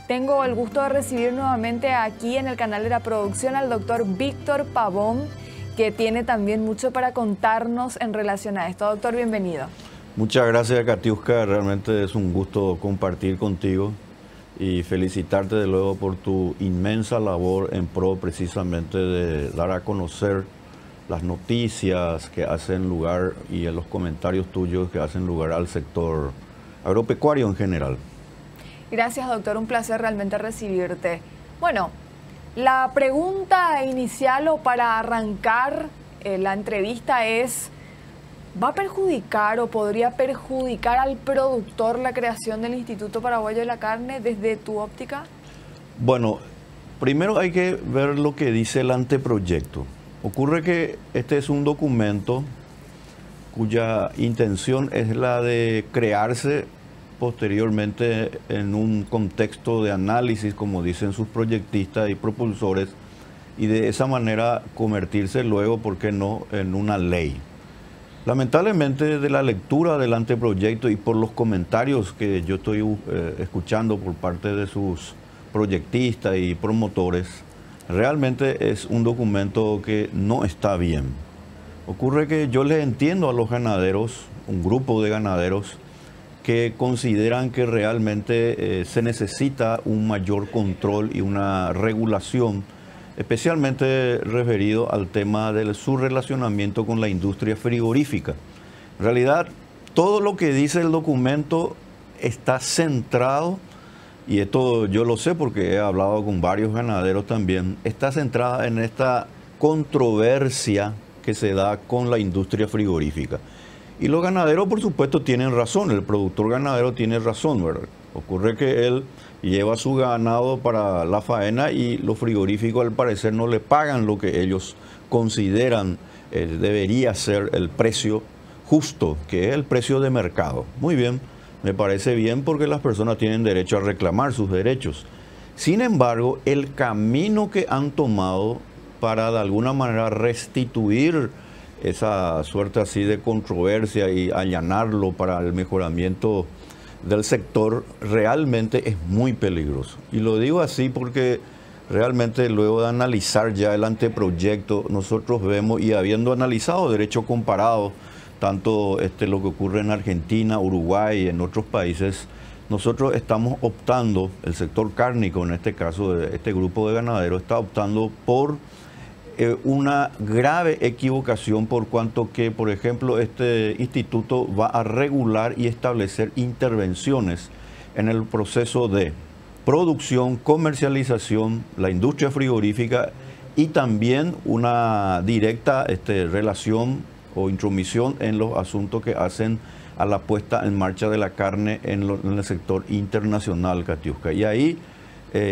Tengo el gusto de recibir nuevamente aquí en el canal de la producción al doctor Víctor Pavón, que tiene también mucho para contarnos en relación a esto. Doctor, bienvenido. Muchas gracias, Katiuska. Realmente es un gusto compartir contigo y felicitarte de luego por tu inmensa labor en pro precisamente de dar a conocer las noticias que hacen lugar y en los comentarios tuyos que hacen lugar al sector agropecuario en general. Gracias, doctor. Un placer realmente recibirte. Bueno, la pregunta inicial o para arrancar la entrevista es, ¿va a perjudicar o podría perjudicar al productor la creación del Instituto Paraguayo de la Carne desde tu óptica? Bueno, primero hay que ver lo que dice el anteproyecto. Ocurre que este es un documento cuya intención es la de crearse posteriormente en un contexto de análisis, como dicen sus proyectistas y propulsores, y de esa manera convertirse luego, ¿por qué no?, en una ley. Lamentablemente, de la lectura del anteproyecto y por los comentarios que yo estoy escuchando por parte de sus proyectistas y promotores, realmente es un documento que no está bien. Ocurre que yo les entiendo a los ganaderos, un grupo de ganaderos, que consideran que realmente se necesita un mayor control y una regulación, especialmente referido al tema de su relacionamiento con la industria frigorífica. En realidad, todo lo que dice el documento está centrado, y esto yo lo sé porque he hablado con varios ganaderos también, está centrada en esta controversia que se da con la industria frigorífica. Y los ganaderos, por supuesto, tienen razón, el productor ganadero tiene razón, ¿verdad? Ocurre que él lleva su ganado para la faena y los frigoríficos al parecer no le pagan lo que ellos consideran debería ser el precio justo, que es el precio de mercado. Muy bien, me parece bien porque las personas tienen derecho a reclamar sus derechos. Sin embargo, el camino que han tomado para de alguna manera restituir esa suerte así de controversia y allanarlo para el mejoramiento del sector realmente es muy peligroso. Y lo digo así porque realmente luego de analizar ya el anteproyecto, nosotros vemos, y habiendo analizado derecho comparado, tanto lo que ocurre en Argentina, Uruguay y en otros países, nosotros estamos optando, el sector cárnico en este caso, este grupo de ganaderos está optando por una grave equivocación por cuanto que, por ejemplo, este instituto va a regular y establecer intervenciones en el proceso de producción, comercialización, la industria frigorífica y también una directa relación o intromisión en los asuntos que hacen a la puesta en marcha de la carne en el sector internacional, Katiuska. Y ahí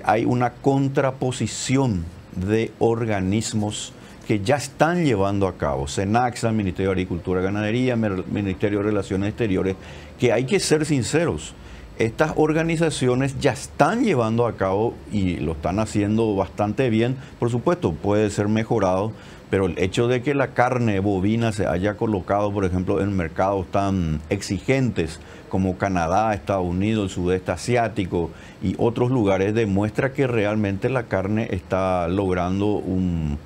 hay una contraposición de organismos que ya están llevando a cabo, SENACSA, Ministerio de Agricultura y Ganadería, Ministerio de Relaciones Exteriores, que hay que ser sinceros, estas organizaciones ya están llevando a cabo y lo están haciendo bastante bien. Por supuesto, puede ser mejorado, pero el hecho de que la carne bovina se haya colocado, por ejemplo, en mercados tan exigentes como Canadá, Estados Unidos, el sudeste asiático y otros lugares, demuestra que realmente la carne está logrando un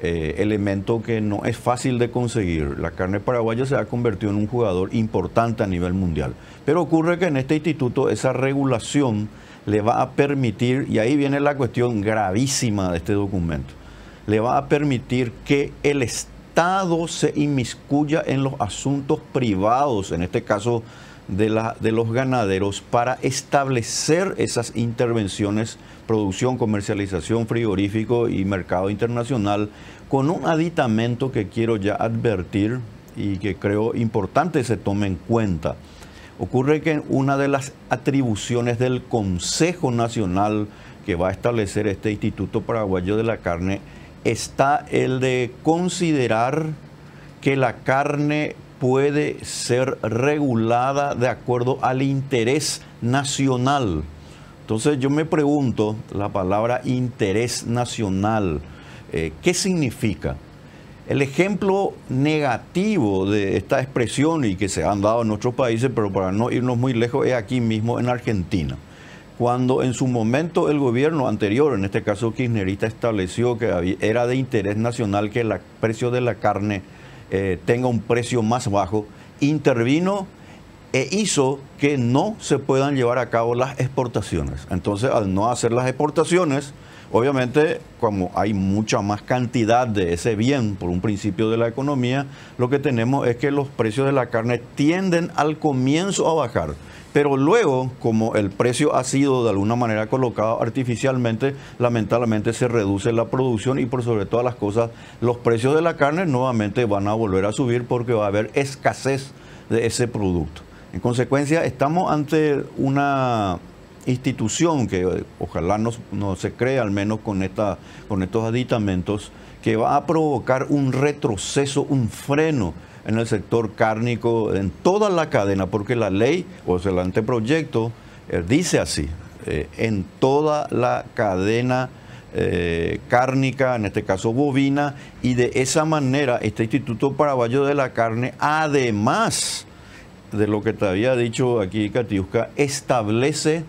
elemento que no es fácil de conseguir. La carne paraguaya se ha convertido en un jugador importante a nivel mundial. Pero ocurre que en este instituto esa regulación le va a permitir, y ahí viene la cuestión gravísima de este documento, le va a permitir que el Estado se inmiscuya en los asuntos privados, en este caso de los ganaderos, para establecer esas intervenciones, producción, comercialización, frigorífico y mercado internacional, con un aditamento que quiero ya advertir y que creo importante se tome en cuenta. Ocurre que una de las atribuciones del Consejo Nacional que va a establecer este Instituto Paraguayo de la Carne está el de considerar que la carne puede ser regulada de acuerdo al interés nacional. Entonces yo me pregunto, la palabra interés nacional, ¿qué significa? El ejemplo negativo de esta expresión y que se han dado en otros países, pero para no irnos muy lejos, es aquí mismo en Argentina. cuando en su momento el gobierno anterior, en este caso kirchnerista, estableció que era de interés nacional que el precio de la carne tenga un precio más bajo, intervino e hizo que no se puedan llevar a cabo las exportaciones. Entonces, al no hacer las exportaciones, obviamente, como hay mucha más cantidad de ese bien por un principio de la economía, lo que tenemos es que los precios de la carne tienden al comienzo a bajar. Pero luego, como el precio ha sido de alguna manera colocado artificialmente, lamentablemente se reduce la producción y por sobre todas las cosas, los precios de la carne nuevamente van a volver a subir porque va a haber escasez de ese producto. En consecuencia, estamos ante una institución que ojalá no se cree, al menos con estos aditamentos, que va a provocar un retroceso, un freno en el sector cárnico, en toda la cadena, porque la ley, o sea, el anteproyecto, dice así, en toda la cadena cárnica, en este caso bovina, y de esa manera este Instituto Paraguayo de la Carne, además de lo que te había dicho aquí Katiuska, establece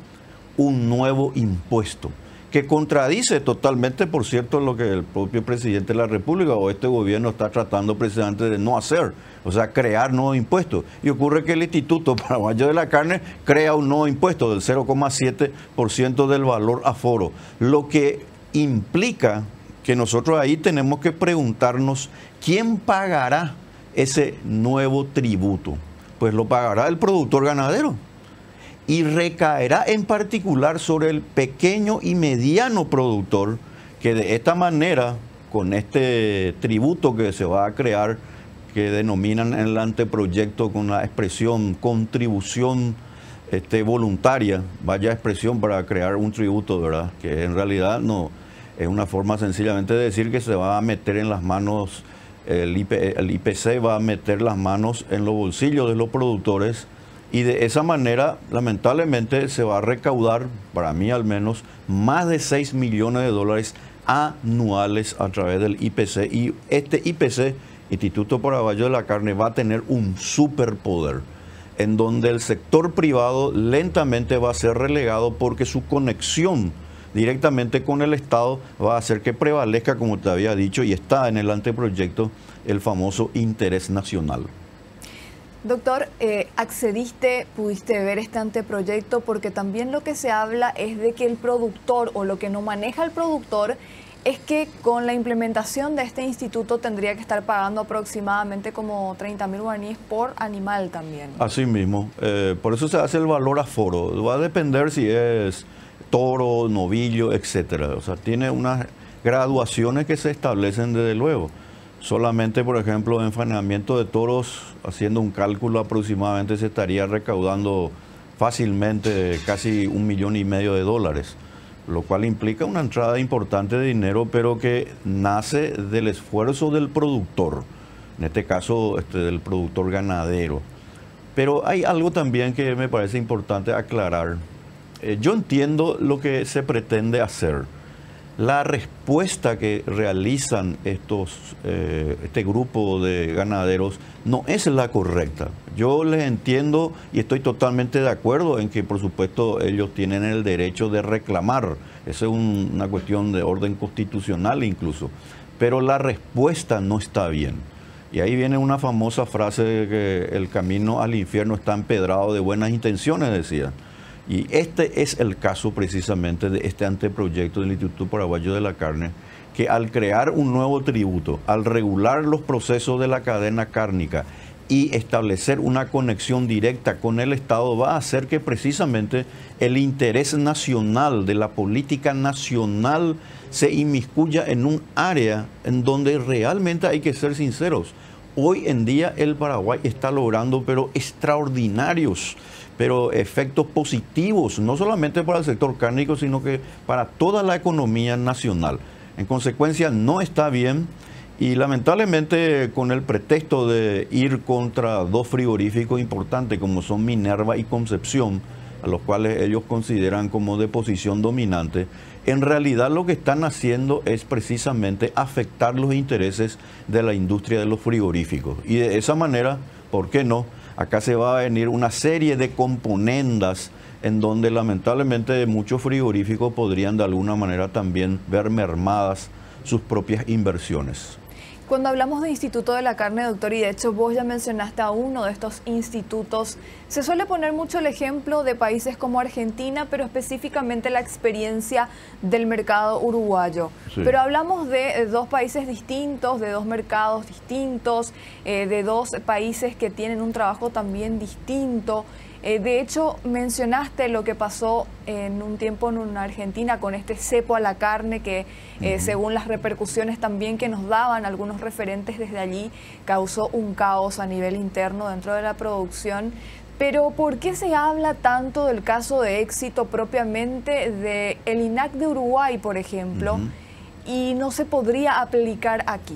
un nuevo impuesto que contradice totalmente, por cierto, lo que el propio presidente de la República o este gobierno está tratando precisamente de no hacer, o sea, crear nuevos impuestos. Y ocurre que el Instituto Paraguayo de la Carne crea un nuevo impuesto del 0,7% del valor aforo, lo que implica que nosotros ahí tenemos que preguntarnos quién pagará ese nuevo tributo. Pues lo pagará el productor ganadero y recaerá en particular sobre el pequeño y mediano productor, que de esta manera, con este tributo que se va a crear, que denominan en el anteproyecto con la expresión contribución voluntaria, vaya expresión para crear un tributo, ¿verdad? Que en realidad no es una forma sencillamente de decir que se va a meter en las manos, el IPC va a meter las manos en los bolsillos de los productores y de esa manera lamentablemente se va a recaudar, para mí al menos, más de 6 millones de dólares anuales a través del IPC, y este IPC, Instituto Paraguayo de la Carne, va a tener un superpoder en donde el sector privado lentamente va a ser relegado porque su conexión directamente con el Estado va a hacer que prevalezca, como te había dicho, y está en el anteproyecto, el famoso interés nacional. Doctor, accediste, pudiste ver este anteproyecto, porque también lo que se habla es de que el productor, o lo que no maneja el productor, es que con la implementación de este instituto tendría que estar pagando aproximadamente como 30.000 guaraníes por animal también. Así mismo, por eso se hace el valor aforo. Va a depender si es toro, novillo, etcétera. O sea, tiene unas graduaciones que se establecen desde luego. Solamente, por ejemplo, en faenamiento de toros, haciendo un cálculo, aproximadamente se estaría recaudando fácilmente casi 1,5 millones de dólares, lo cual implica una entrada importante de dinero, pero que nace del esfuerzo del productor, en este caso del productor ganadero. Pero hay algo también que me parece importante aclarar. Yo entiendo lo que se pretende hacer. La respuesta que realizan este grupo de ganaderos no es la correcta. Yo les entiendo y estoy totalmente de acuerdo en que, por supuesto, ellos tienen el derecho de reclamar. Esa es una cuestión de orden constitucional incluso. Pero la respuesta no está bien. Y ahí viene una famosa frase de que el camino al infierno está empedrado de buenas intenciones, decía. Y este es el caso precisamente de este anteproyecto del Instituto Paraguayo de la Carne, que al crear un nuevo tributo, al regular los procesos de la cadena cárnica y establecer una conexión directa con el Estado, va a hacer que precisamente el interés nacional de la política nacional se inmiscuya en un área en donde realmente hay que ser sinceros. Hoy en día el Paraguay está logrando extraordinarios efectos positivos, no solamente para el sector cárnico, sino que para toda la economía nacional. En consecuencia, no está bien, y lamentablemente con el pretexto de ir contra dos frigoríficos importantes como son Minerva y Concepción, a los cuales ellos consideran como de posición dominante, en realidad lo que están haciendo es precisamente afectar los intereses de la industria de los frigoríficos. Y de esa manera, ¿por qué no?, acá se va a venir una serie de componendas en donde lamentablemente muchos frigoríficos podrían de alguna manera también ver mermadas sus propias inversiones. Cuando hablamos de Instituto de la Carne, doctor, y de hecho vos ya mencionaste a uno de estos institutos, se suele poner mucho el ejemplo de países como Argentina, pero específicamente la experiencia del mercado uruguayo. Sí. Pero hablamos de dos países distintos, de dos mercados distintos, de dos países que tienen un trabajo también distinto. De hecho, mencionaste lo que pasó en un tiempo en Argentina con este cepo a la carne que, según las repercusiones también que nos daban algunos referentes desde allí, causó un caos a nivel interno dentro de la producción. Pero ¿por qué se habla tanto del caso de éxito propiamente del INAC de Uruguay, por ejemplo, y no se podría aplicar aquí?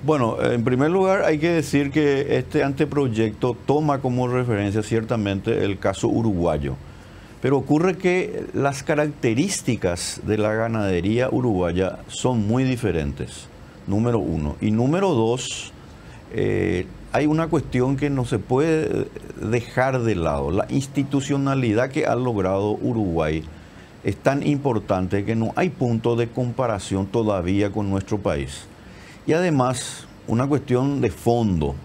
Bueno, en primer lugar hay que decir que este anteproyecto toma como referencia ciertamente el caso uruguayo, pero ocurre que las características de la ganadería uruguaya son muy diferentes, número uno. Y número dos, hay una cuestión que no se puede dejar de lado. La institucionalidad que ha logrado Uruguay es tan importante que no hay punto de comparación todavía con nuestro país. Y además, una cuestión de fondo,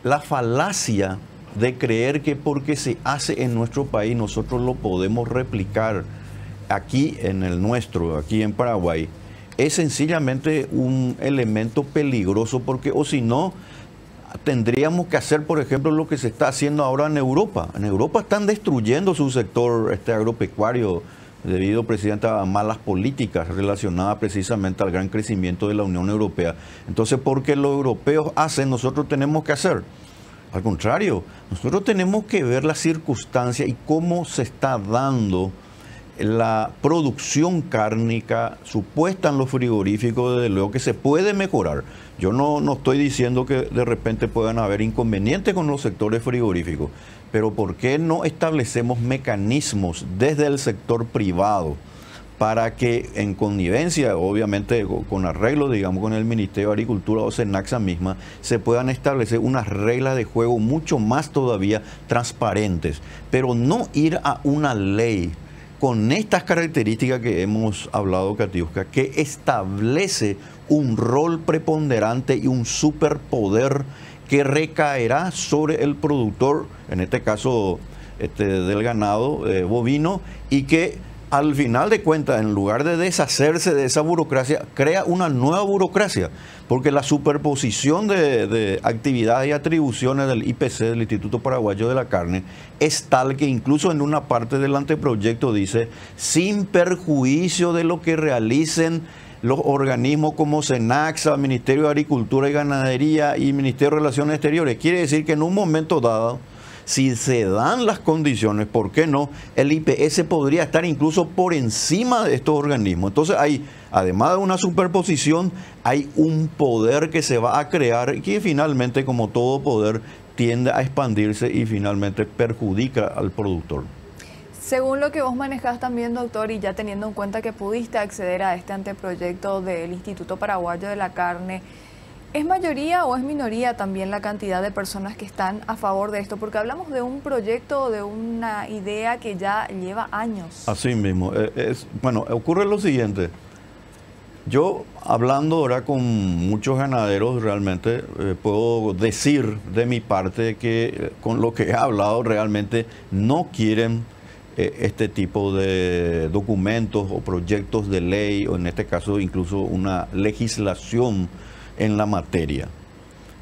la falacia de creer que porque se hace en nuestro país nosotros lo podemos replicar aquí en el nuestro, aquí en Paraguay, es sencillamente un elemento peligroso porque o si no, tendríamos que hacer, por ejemplo, lo que se está haciendo ahora en Europa. En Europa están destruyendo su sector agropecuario, debido precisamente a malas políticas relacionadas precisamente al gran crecimiento de la Unión Europea. Entonces, porque los europeos hacen, nosotros tenemos que hacer. Al contrario, nosotros tenemos que ver la circunstancia y cómo se está dando la producción cárnica supuesta en los frigoríficos, desde luego que se puede mejorar. Yo no estoy diciendo que de repente puedan haber inconvenientes con los sectores frigoríficos, pero ¿por qué no establecemos mecanismos desde el sector privado para que en connivencia, obviamente con arreglo, digamos, con el Ministerio de Agricultura o Senaxa misma, se puedan establecer unas reglas de juego mucho más todavía transparentes, pero no ir a una ley con estas características que hemos hablado, Katiuska, que establece un rol preponderante y un superpoder que recaerá sobre el productor, en este caso del ganado bovino, y que al final de cuentas, en lugar de deshacerse de esa burocracia, crea una nueva burocracia, porque la superposición de actividades y atribuciones del IPC, del Instituto Paraguayo de la Carne, es tal que incluso en una parte del anteproyecto dice, sin perjuicio de lo que realicen los organismos como Senaxa, Ministerio de Agricultura y Ganadería y Ministerio de Relaciones Exteriores. Quiere decir que en un momento dado, si se dan las condiciones, ¿por qué no? El IPS podría estar incluso por encima de estos organismos. Entonces hay, además de una superposición, hay un poder que se va a crear y que finalmente, como todo poder, tiende a expandirse y finalmente perjudica al productor. Según lo que vos manejás también, doctor, y ya teniendo en cuenta que pudiste acceder a este anteproyecto del Instituto Paraguayo de la Carne, ¿es mayoría o es minoría también la cantidad de personas que están a favor de esto? Porque hablamos de un proyecto, de una idea que ya lleva años. Así mismo. Bueno, ocurre lo siguiente. Yo, hablando ahora con muchos ganaderos, realmente puedo decir de mi parte que con lo que he hablado realmente no quieren este tipo de documentos o proyectos de ley, o en este caso incluso una legislación en la materia.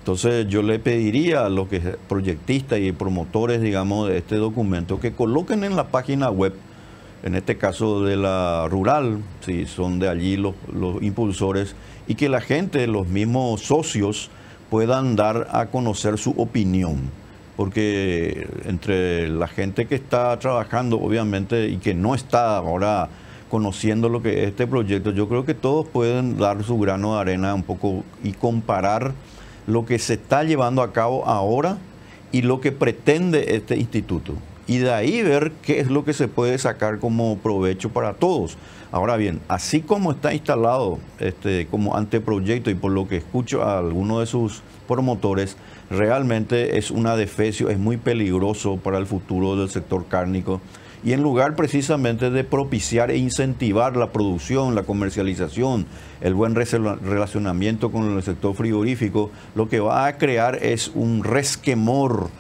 Entonces yo le pediría a los proyectistas y promotores, digamos, de este documento que coloquen en la página web, en este caso de la rural, si son de allí los impulsores, y que la gente, los mismos socios, puedan dar a conocer su opinión. Porque entre la gente que está trabajando, obviamente, y que no está ahora conociendo lo que es este proyecto, yo creo que todos pueden dar su grano de arena un poco y comparar lo que se está llevando a cabo ahora y lo que pretende este instituto. y de ahí ver qué es lo que se puede sacar como provecho para todos. Ahora bien, así como está instalado como anteproyecto y por lo que escucho a algunos de sus promotores, realmente es un adefesio, es muy peligroso para el futuro del sector cárnico. Y en lugar precisamente de propiciar e incentivar la producción, la comercialización, el buen relacionamiento con el sector frigorífico, lo que va a crear es un resquemor.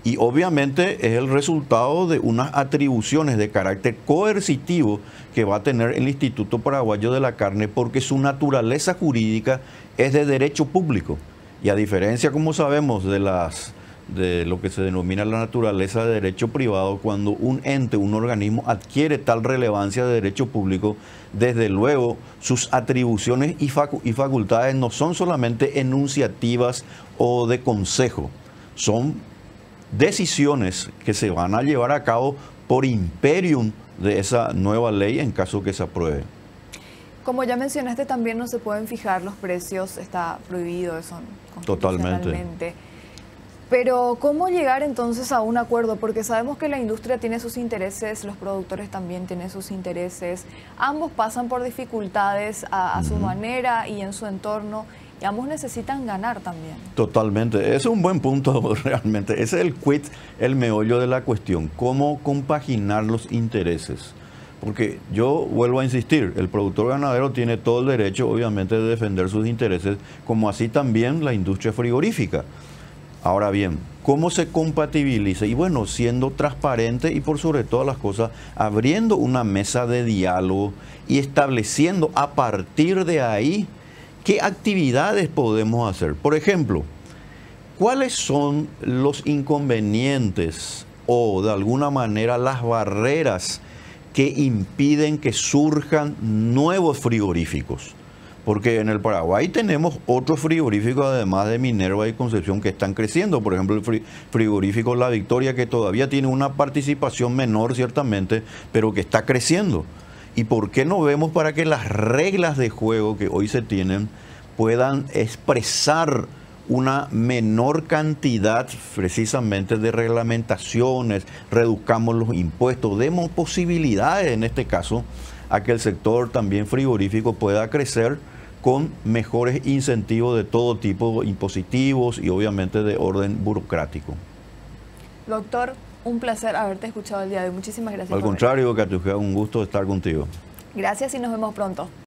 Y obviamente es el resultado de unas atribuciones de carácter coercitivo que va a tener el Instituto Paraguayo de la Carne, porque su naturaleza jurídica es de derecho público. Y a diferencia, como sabemos, de lo que se denomina la naturaleza de derecho privado, cuando un ente, un organismo adquiere tal relevancia de derecho público, desde luego sus atribuciones y facultades no son solamente enunciativas o de consejo, son decisiones que se van a llevar a cabo por imperium de esa nueva ley en caso que se apruebe. Como ya mencionaste, también no se pueden fijar los precios, está prohibido eso constitucionalmente. Totalmente. Pero ¿cómo llegar entonces a un acuerdo? Porque sabemos que la industria tiene sus intereses, los productores también tienen sus intereses, ambos pasan por dificultades a su manera y en su entorno, y ambos necesitan ganar también. Totalmente, ese es un buen punto realmente, ese es el quid, el meollo de la cuestión, cómo compaginar los intereses. Porque yo vuelvo a insistir, el productor ganadero tiene todo el derecho obviamente de defender sus intereses, como así también la industria frigorífica. Ahora bien, ¿cómo se compatibiliza? Y bueno, siendo transparente y por sobre todas las cosas, abriendo una mesa de diálogo y estableciendo a partir de ahí qué actividades podemos hacer. Por ejemplo, ¿cuáles son los inconvenientes o de alguna manera las barreras que impiden que surjan nuevos frigoríficos? Porque en el Paraguay tenemos otros frigoríficos, además de Minerva y Concepción, que están creciendo. Por ejemplo, el frigorífico La Victoria, que todavía tiene una participación menor, ciertamente, pero que está creciendo. ¿Y por qué no vemos para que las reglas de juego que hoy se tienen puedan expresar una menor cantidad precisamente de reglamentaciones, reduzcamos los impuestos, demos posibilidades en este caso a que el sector también frigorífico pueda crecer con mejores incentivos de todo tipo, impositivos y obviamente de orden burocrático? Doctor, un placer haberte escuchado el día de hoy. Muchísimas gracias. Al contrario, Catiuska, un gusto estar contigo. Gracias y nos vemos pronto.